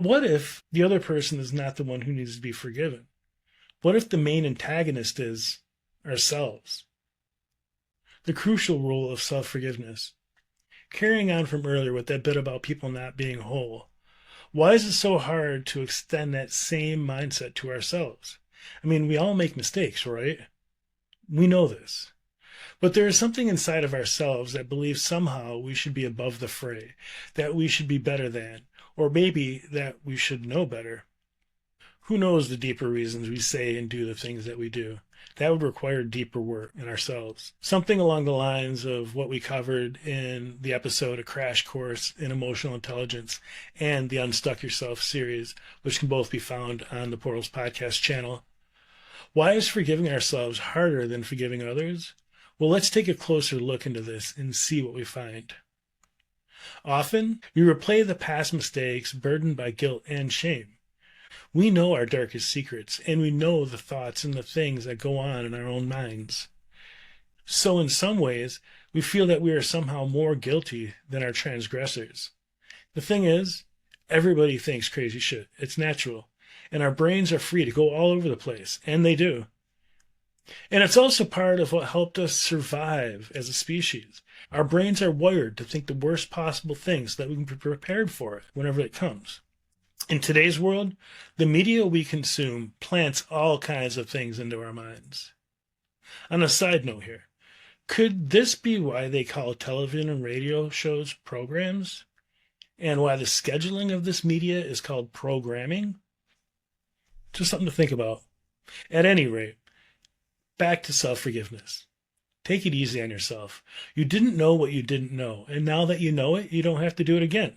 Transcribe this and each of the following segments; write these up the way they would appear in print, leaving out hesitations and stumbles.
What if the other person is not the one who needs to be forgiven? What if the main antagonist is ourselves? The crucial role of self forgiveness. Carrying on from earlier with that bit about people not being whole, why is it so hard to extend that same mindset to ourselves? I mean, we all make mistakes, right? We know this. But there is something inside of ourselves that believes somehow we should be above the fray, that we should be better than, or maybe that we should know better. Who knows the deeper reasons we say and do the things that we do? That would require deeper work in ourselves. Something along the lines of what we covered in the episode A Crash Course in Emotional Intelligence and the Unstuck Yourself series, which can both be found on the Portals Podcast channel. Why is forgiving ourselves harder than forgiving others? Well, let's take a closer look into this and see what we find. Often, we replay the past mistakes burdened by guilt and shame. We know our darkest secrets, and we know the thoughts and the things that go on in our own minds. So in some ways, we feel that we are somehow more guilty than our transgressors. The thing is, everybody thinks crazy shit. It's natural. And our brains are free to go all over the place, and they do. And it's also part of what helped us survive as a species. Our brains are wired to think the worst possible things so that we can be prepared for it whenever it comes. In today's world, the media we consume plants all kinds of things into our minds. On a side note here, could this be why they call television and radio shows programs? And why the scheduling of this media is called programming? Just something to think about. At any rate, back to self-forgiveness. Take it easy on yourself. You didn't know what you didn't know, and now that you know it, you don't have to do it again.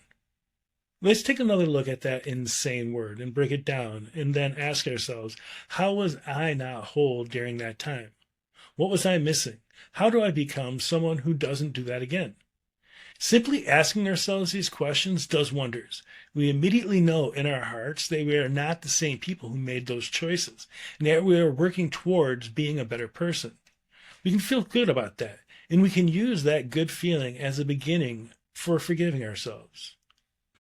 Let's take another look at that insane word and break it down and then ask ourselves, how was I not whole during that time? What was I missing? How do I become someone who doesn't do that again? Simply asking ourselves these questions does wonders. We immediately know in our hearts that we are not the same people who made those choices, and that we are working towards being a better person. We can feel good about that, and we can use that good feeling as a beginning for forgiving ourselves.